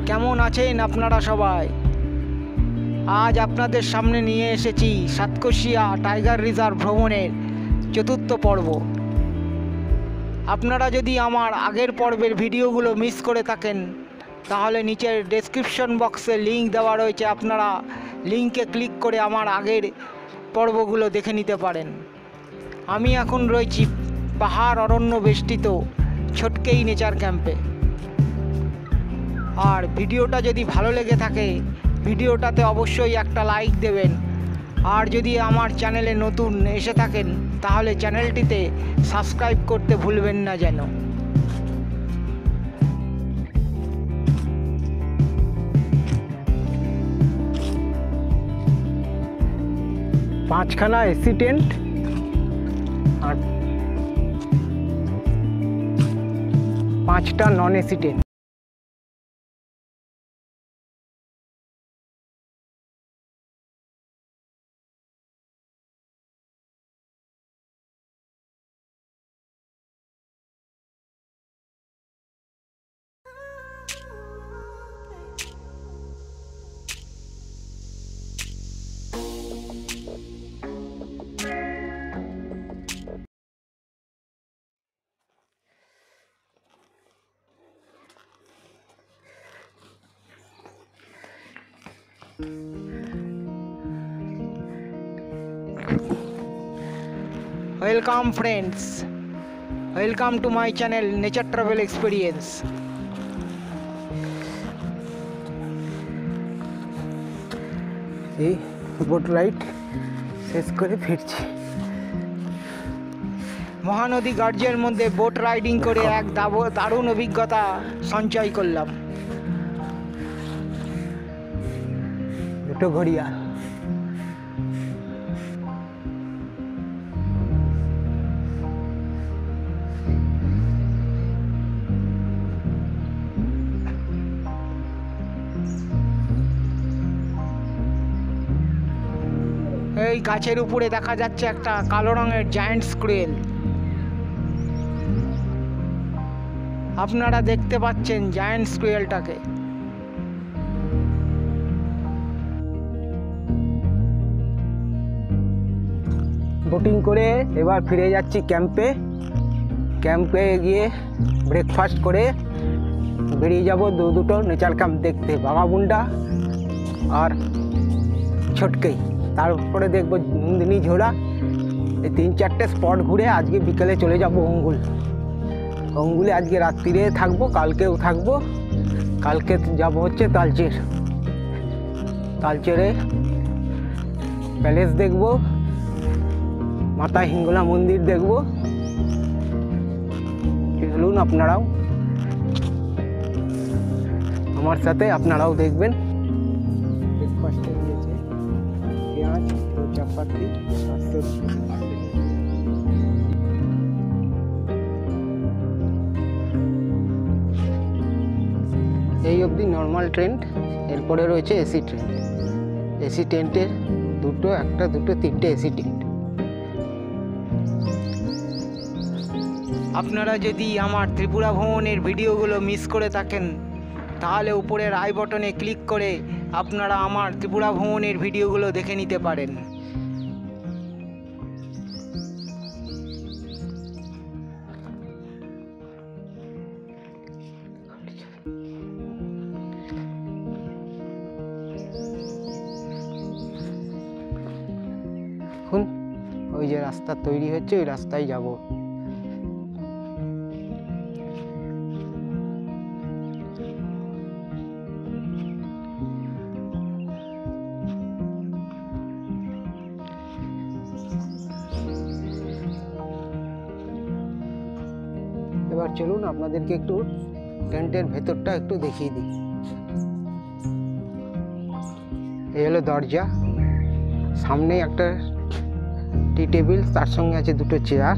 কেমন আছেন আপনারা সবাই? আজ আপনাদের সামনে নিয়ে এসেছি সাতকোশিয়া টাইগার রিজার্ভ ভ্রমণের চতুর্থ পর্ব। আপনারা যদি আমার আগের পর্বের ভিডিওগুলো মিস করে থাকেন তাহলে নিচের ডেসক্রিপশন বক্সে লিংক দেওয়া রয়েছে, আপনারা লিংকে ক্লিক করে আমার আগের পর্বগুলো দেখে নিতে পারেন। আমি এখন রয়েছি পাহাড় অরণ্য বেষ্টিত ছটকেই নেচার ক্যাম্পে। আর ভিডিওটা যদি ভালো লেগে থাকে ভিডিওটাতে অবশ্যই একটা লাইক দেবেন। আর যদি আমার চ্যানেলে নতুন এসে থাকেন তাহলে চ্যানেলটিতে সাবস্ক্রাইব করতে ভুলবেন না যেন। পাঁচখানা এসি টেন্ট আর 5টা non AC tent. Welcome friends, welcome to my channel Nature Travel Experience. এই বোট রাইড শেষ করে ফিরছি। মহানদী গার্জের মধ্যে বোট রাইডিং করে এক দারুণ অভিজ্ঞতা সঞ্চয় করলাম। দুটো ঘড়িয়া এই গাছের উপরে দেখা যাচ্ছে একটা কালো রঙের জায়ান্ট স্কুয়েল। আপনারা দেখতে পাচ্ছেন জায়ান্ট স্কুয়েলটাকে। বোটিং করে এবার ফিরে যাচ্ছি ক্যাম্পে। ক্যাম্পে গিয়ে ব্রেকফাস্ট করে বেরিয়ে যাব দুটো নেচার ক্যাম্প দেখতে, বাঘামুন্ডা আর ছটকেই। তারপরে দেখব নন্দিনী ঝোড়া। এই 3-4টে স্পট ঘুরে আজকে বিকেলে চলে যাব অঙ্গুল। অঙ্গুলে আজকে রাত্রিরে থাকবো, কালকেও থাকবো। কালকে যাব হচ্ছে তালচেরে প্যালেস দেখব, মাতা হিঙ্গলা মন্দির দেখব। চলুন আপনারাও আমার সাথে, আপনারাও দেখবেন। ব্রেকফাস্টে দিয়েছে পেঁয়াজ, চাপাতি, এই অবধি নর্মাল ট্রেন্ড। এরপরে রয়েছে এসি ট্রেন্ড। এসি টেন্টের একটা দুটো তিনটে এসি টেন্ট। আপনারা যদি আমার ত্রিপুরা ভ্রমণের ভিডিওগুলো মিস করে থাকেন তাহলে উপরের আই বটনে ক্লিক করে আপনারা আমার ত্রিপুরা ভ্রমণের ভিডিওগুলো দেখে নিতে পারেন। এখন ওই যে রাস্তা তৈরি হচ্ছে, ওই রাস্তায় যাব। এবার চলুন আপনাদেরকে একটু টেন্টের ভেতরটা একটু দেখিয়ে দিই। এই হলো দরজা, সামনে একটা টি টেবিল, তার সঙ্গে আছে দুটো চেয়ার।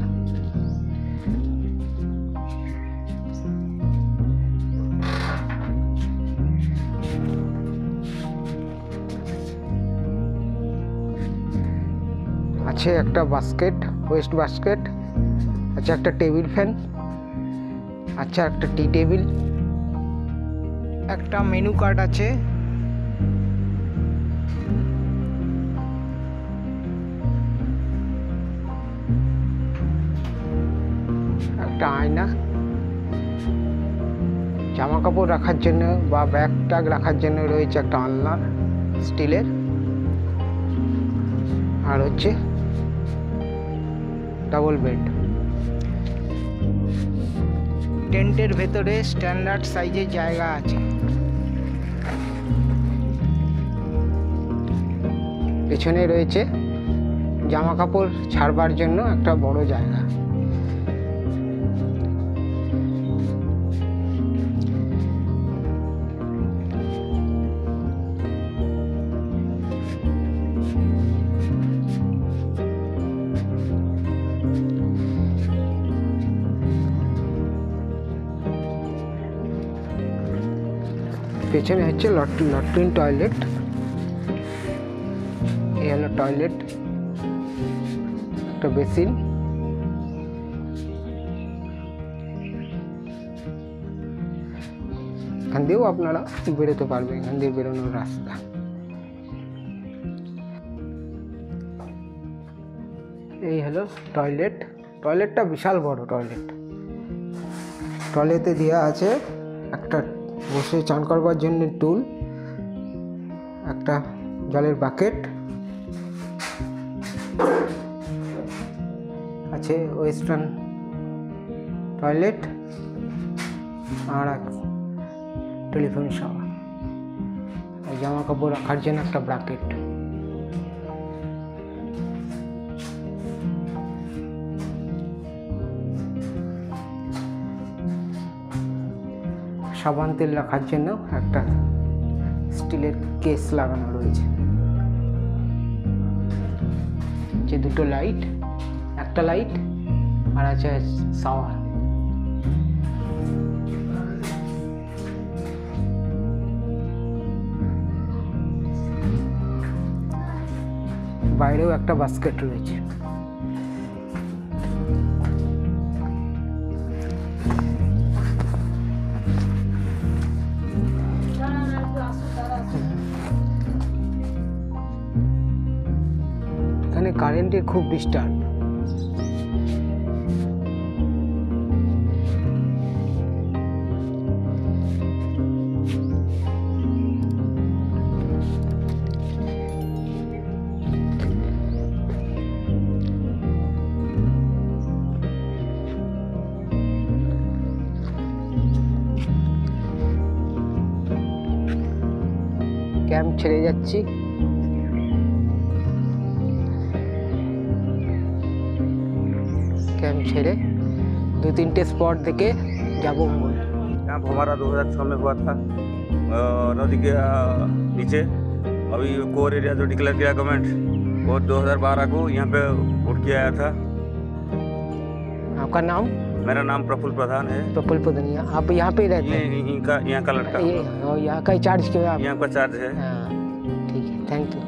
আছে একটা বাস্কেট, ওয়েস্ট বাস্কেট, আছে একটা টেবিল ফ্যান, আচ্ছা একটা টি টেবিল, একটা মেনু কার্ড আছে, একটা আয়না, জামা কাপড় রাখার জন্য বা ব্যাগ ট্যাগ রাখার জন্য রয়েছে একটা আলনা স্টিলের, আর হচ্ছে ডাবল বেড। টেন্টের ভেতরে স্ট্যান্ডার্ড সাইজের জায়গা আছে। পেছনে রয়েছে জামা কাপড় ছাড়বার জন্য একটা বড় জায়গা। পেছনে হচ্ছে ল্যাট্রিন টয়লেট। এই হলো টয়লেট, একটা বেসিন, এখান দিয়েও আপনারা বেরোতে পারবেন, এখান দিয়ে বেরোনোর রাস্তা। এই হলো টয়লেট। টয়লেটটা বিশাল বড় টয়লেট। টয়লেটে দেওয়া আছে একটা বসে চান করবার জন্য টুল, একটা জলের বাকেট আছে, ওয়েস্টার্ন টয়লেট, আর এক টেলিফোন শাওয়ার, জামা কাপড় রাখার জন্য একটা ব্রাকেট। সাবান তেল রাখার জন্য একটা স্টিলের কেস লাগানো রয়েছে। যে দুটো লাইট, একটা লাইট আর আছে শাওয়ার। বাইরেও একটা বাস্কেট রয়েছে। এখানে কারেন্টের খুব ডিস্টার্ব। ক্যাম্প ছেড়ে যাচ্ছি। कैंप छेड़े 2-3 स्पॉट देखे जाबो मोल। कैंप हमारा 2006 में हुआ था नदी के नीचे। अभी कोर एरिया जो डिक्लेयर किया गवर्नमेंट, वो 2012 को यहाँ पे उठ के आया था। आपका नाम? मेरा नाम प्रफुल्ल प्रधान है। प्रफुल्ल प्रधान। आप यहाँ पे रहते हैं? यहाँ का लड़का। यहाँ का चार्ज क्यों? यहाँ का चार्ज है। ठीक है, थैंक यू।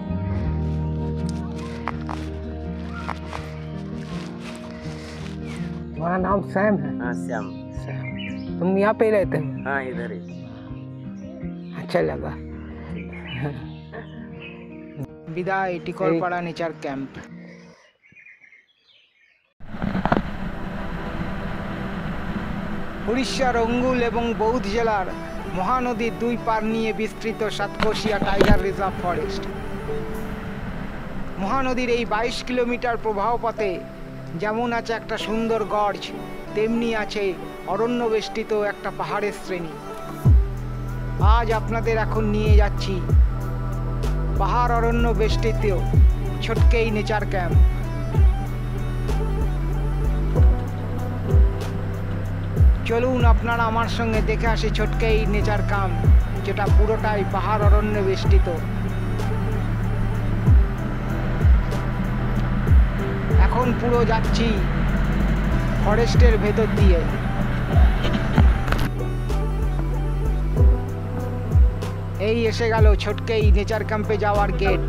तुम्हारा नाम सैम है? हाँ, श्याम। तुम यहाँ पे रहते हो? हाँ, इधर ही। अच्छा लगा। विदाई टिकोरपाड़ा नेचार कैंप। उड़ीसार अंगुल एवं बौद्ध जिलार महानदीर दुई पार निये विस्तृत सातकोशिया टाइगर रिजार्व फरेस्ट। महानदीर এই 22 কিলোমিটার প্রবাহ পথে যেমন আছে একটা সুন্দর গর্জ, তেমনি আছে অরণ্য বেষ্টিত একটা পাহাড়ের শ্রেণী। আজ আপনাদের এখন নিয়ে যাচ্ছি পাহাড় অরণ্য বেষ্টিত ছটকেই নেচার ক্যাম্প। চলুন আপনারা আমার সঙ্গে দেখে আসি ছটকেই নেচার ক্যাম্প, যেটা পুরোটাই পাহাড় অরণ্য বেষ্টিত। এখন পুরো যাচ্ছি ফরেস্টের ভেতর দিয়ে। এই এসে গেল ছটকেই নেচার ক্যাম্পে যাওয়ার গেট।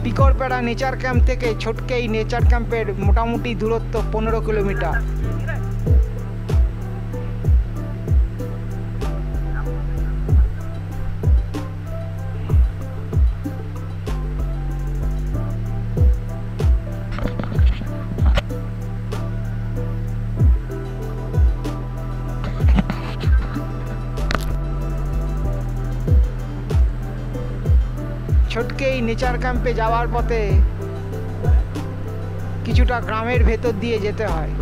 টিকরপাড়া নেচার ক্যাম্প থেকে ছটকেই নেচার ক্যাম্পের মোটামুটি দূরত্ব 15 কিলোমিটার। ছটকেই নেচার ক্যাম্পে যাওয়ার পথে কিছুটা গ্রামের ভেতর দিয়ে যেতে হয়।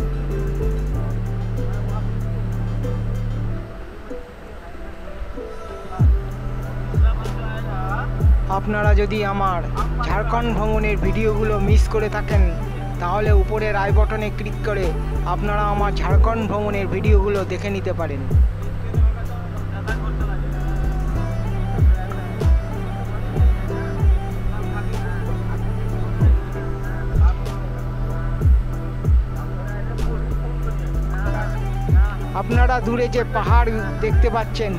আপনারা যদি আমার ঝাড়খণ্ড ভ্রমণের ভিডিওগুলো মিস করে থাকেন তাহলে উপরের আই বাটনে ক্লিক করে আপনারা আমার ঝাড়খণ্ড ভ্রমণের ভিডিওগুলো দেখে নিতে পারেন। আপনারা দূরে যে পাহাড় দেখতে পাচ্ছেন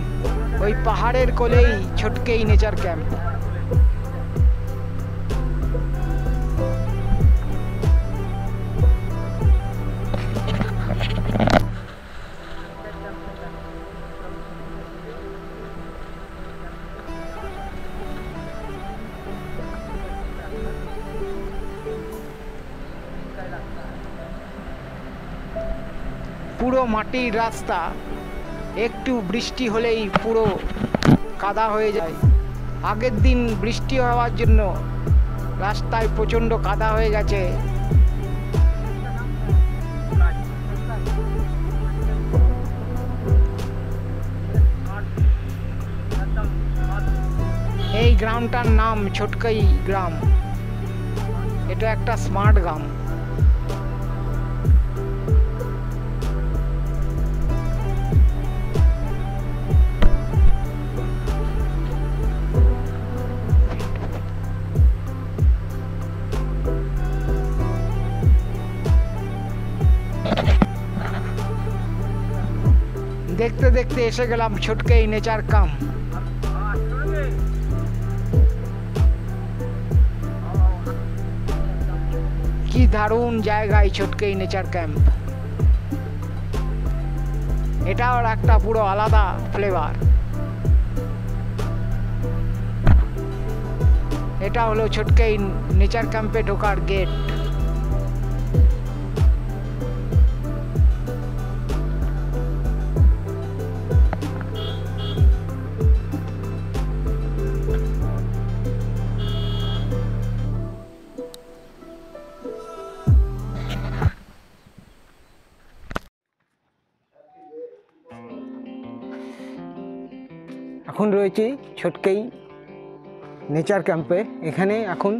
ওই পাহাড়ের কোলেই ছটকেই নেচার ক্যাম্প। পুরো মাটির রাস্তা, একটু বৃষ্টি হলেই পুরো কাদা হয়ে যায়। আগের দিন বৃষ্টি হওয়ার জন্য রাস্তায় প্রচণ্ড কাদা হয়ে গেছে। এই গ্রামটার নাম ছটকেই গ্রাম। এটা একটা স্মার্ট গ্রাম। দেখতে দেখতে এসে গেলাম ছটকেই নেচার ক্যাম্প। কি দারুণ জায়গায় ছটকেই নেচার ক্যাম্প। এটাও একটা পুরো আলাদা ফ্লেভার। এটা হলো ছটকেই নেচার ক্যাম্পে ঢোকার গেট। এখন রয়েছে ছটকেই নেচার ক্যাম্পে। এখানে এখন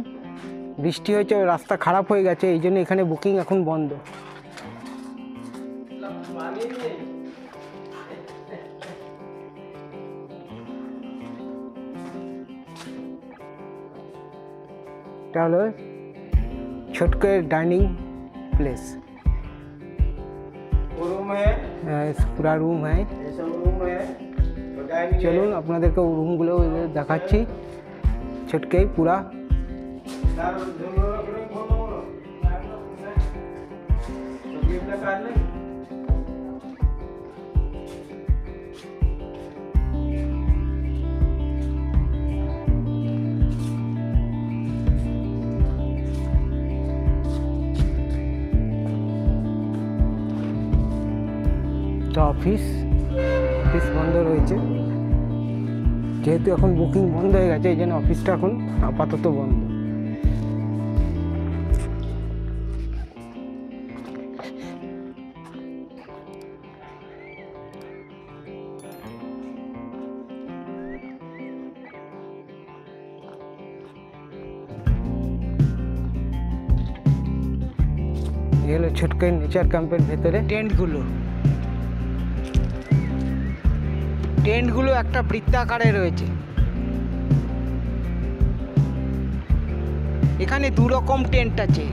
বৃষ্টি হয়েছে, রাস্তা খারাপ হয়ে গেছে, এই জন্য এখানে বুকিং এখন বন্ধ। এটা হলো ছটকের ডাইনিং প্লেস। পুরা রুম হ্যাঁ, চলুন আপনাদেরকে রুমগুলো দেখাচ্ছি। ছটকেই পুরা অফিস বন্ধ রয়েছে, যেহেতু এখন বুকিং বন্ধ হয়ে গেছে এই জন্য অফিসটা এখন আপাতত বন্ধ। এই হলো ছটকেই নেচার ক্যাম্পের ভেতরে টেন্টগুলো একটা বৃত্তাকারে রয়েছে। এখানে দু রকম টেন্ট আছে,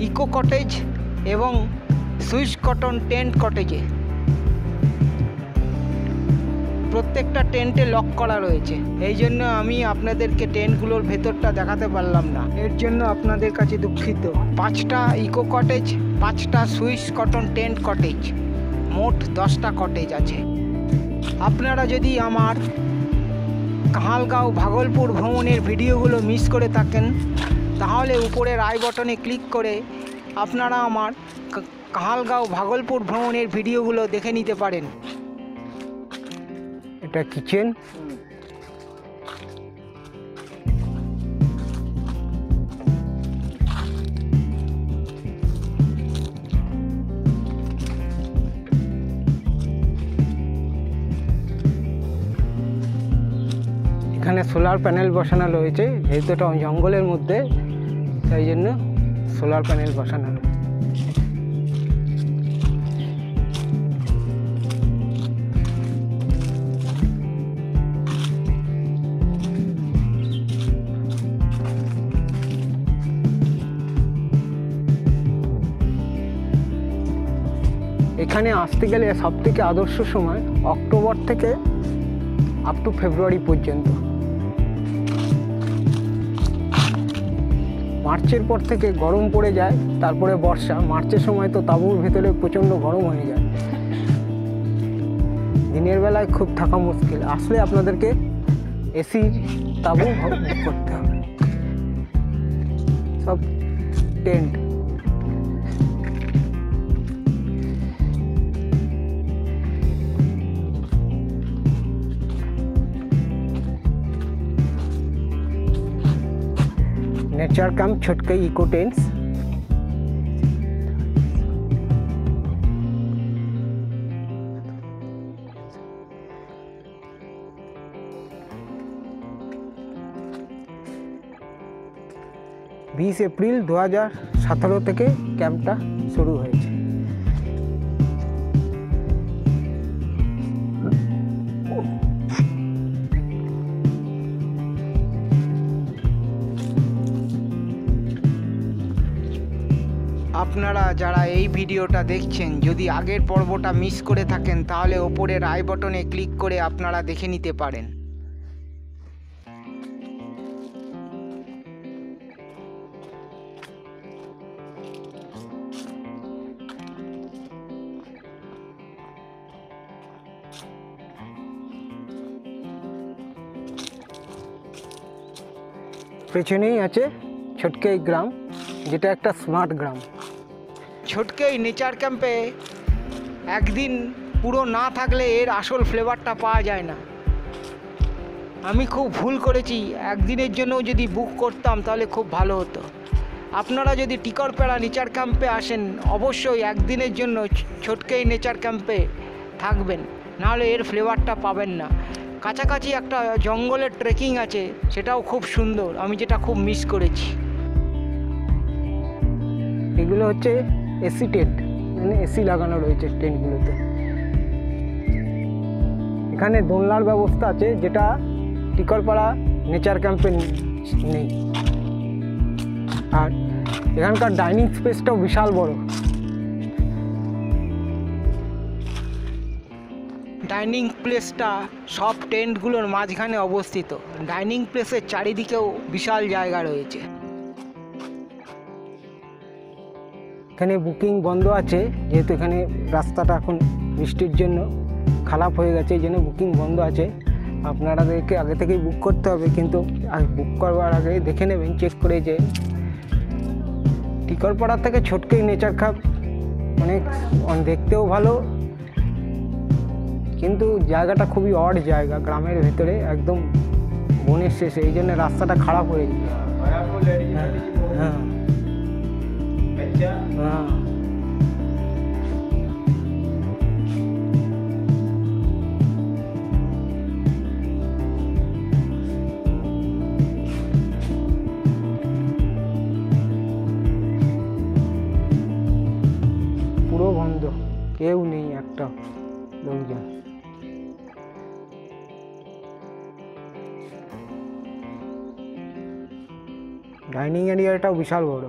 ইকো কটেজ এবং সুইস কটন টেন্ট কটেজে। প্রত্যেকটা টেন্টে লক করা রয়েছে, এই জন্য আমি আপনাদেরকে টেন্টগুলোর ভেতরটা দেখাতে পারলাম না, এর জন্য আপনাদের কাছে দুঃখিত। 5টা ইকো কটেজ, 5টা সুইস কটন টেন্ট কটেজ, মোট 10টা কটেজ আছে। আপনারা যদি আমার কাহালগাঁও ভাগলপুর ভ্রমণের ভিডিওগুলো মিস করে থাকেন তাহলে উপরের আই বাটনে ক্লিক করে আপনারা আমার কাহালগাঁও ভাগলপুর ভ্রমণের ভিডিওগুলো দেখে নিতে পারেন। এটা কিচেন, এখানে সোলার প্যানেল বসানো রয়েছে, যেহেতু এটা জঙ্গলের মধ্যে তাই জন্য সোলার প্যানেল বসানো রয়েছে। এখানে আসতে গেলে সবথেকে আদর্শ সময় অক্টোবর থেকে আপ টু ফেব্রুয়ারি পর্যন্ত। মার্চের পর থেকে গরম পড়ে যায়, তারপরে বর্ষা। মার্চের সময় তো তাঁবুর ভেতরে প্রচণ্ড গরম হয়ে যায়, দিনের বেলায় খুব থাকা মুশকিল। আসলে আপনাদেরকে এসি তাঁবু বুক করতে হবে। সব টেন্ট। नेचर कैंप छोटके इको टेंट्स। एप्रिल 2017 থেকে ক্যাম্পটা শুরু হয়েছে। আপনারা যারা এই ভিডিওটা দেখছেন, যদি আগের পর্বটা মিস করে থাকেন তাহলে ওপরের আই বাটনে ক্লিক করে আপনারা দেখে নিতে পারেন। পেছনেই আছে ছোটকেই গ্রাম, যেটা একটা স্মার্ট গ্রাম। ছোটকেই নেচার ক্যাম্পে একদিন পুরো না থাকলে এর আসল ফ্লেভারটা পাওয়া যায় না। আমি খুব ভুল করেছি, একদিনের জন্য যদি বুক করতাম তাহলে খুব ভালো হতো। আপনারা যদি টিকরপাড়া নেচার ক্যাম্পে আসেন, অবশ্যই একদিনের জন্য ছোটকেই নেচার ক্যাম্পে থাকবেন, নাহলে এর ফ্লেভারটা পাবেন না। কাছাকাছি একটা জঙ্গলের ট্রেকিং আছে, সেটাও খুব সুন্দর, আমি যেটা খুব মিস করেছি। এগুলো হচ্ছে এসি টেন্ট, মানে এসি লাগানো রয়েছে টেন্টগুলোতে। এখানে দোলনার ব্যবস্থা আছে, যেটা টিকরপাড়া নেচার ক্যাম্পে নেই। আর এখানকার ডাইনিং স্পেসটাও বিশাল বড়। ডাইনিং প্লেসটা সব টেন্টগুলোর মাঝখানে অবস্থিত। ডাইনিং প্লেসের চারিদিকেও বিশাল জায়গা রয়েছে। এখানে বুকিং বন্ধ আছে, যেহেতু এখানে রাস্তাটা এখন বৃষ্টির জন্য খারাপ হয়ে গেছে, এই জন্য বুকিং বন্ধ আছে। আপনাদেরকে আগে থেকেই বুক করতে হবে, কিন্তু বুক করবার আগে দেখে নেবেন চেক করে যে টিকরপাড়া থেকে ছোটকেই নেচার ক্যাম্প অনেক দেখতেও ভালো, কিন্তু জায়গাটা খুবই অড জায়গা, গ্রামের ভিতরে একদম বনের শেষে, এই জন্য রাস্তাটা খারাপ হয়ে যায়। হ্যাঁ হ্যাঁ, পুরো বন্ধ, কেউ নেই একটা লোকজন। ডাইনিং এরিয়াটাও বিশাল বড়।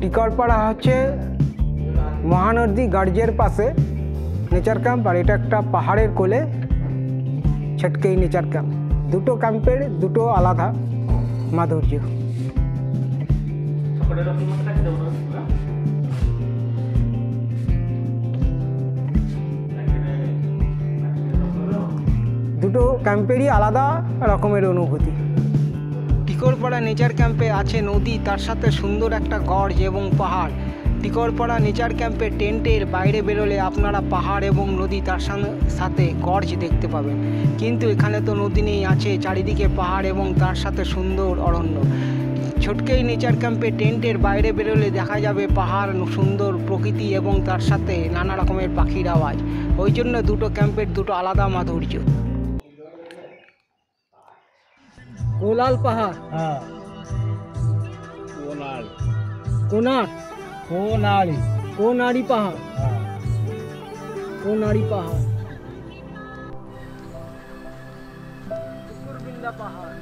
টিকরপাড়া হচ্ছে মহানদী গার্জের পাশে নেচার ক্যাম্প, আর এটা একটা পাহাড়ের কোলে ছোটকেই নেচার ক্যাম্প। দুটো ক্যাম্পের দুটো আলাদা মাধুর্য। দুটো ক্যাম্পেরই আলাদা রকমের অনুভূতি। টিকরপাড়া নেচার ক্যাম্পে আছে নদী, তার সাথে সুন্দর একটা গর্জ এবং পাহাড়। টিকরপাড়া নেচার ক্যাম্পে টেন্টের বাইরে বেরোলে আপনারা পাহাড় এবং নদী তার সাথে গর্জ দেখতে পাবেন, কিন্তু এখানে তো নদী নেই, আছে চারিদিকে পাহাড় এবং তার সাথে সুন্দর অরণ্য। ছোটকেই নেচার ক্যাম্পে টেন্টের বাইরে বেরোলে দেখা যাবে পাহাড়, সুন্দর প্রকৃতি এবং তার সাথে নানা রকমের পাখির আওয়াজ। ওই জন্য দুটো ক্যাম্পের দুটো আলাদা মাধুর্য। কোলাল পাহাড়, হ্যাঁ কোনাড়ি, কোনাড়ি পাহাড়, কোনাড়ি পাহাড়, কুকুরবিন্দা পাহাড়।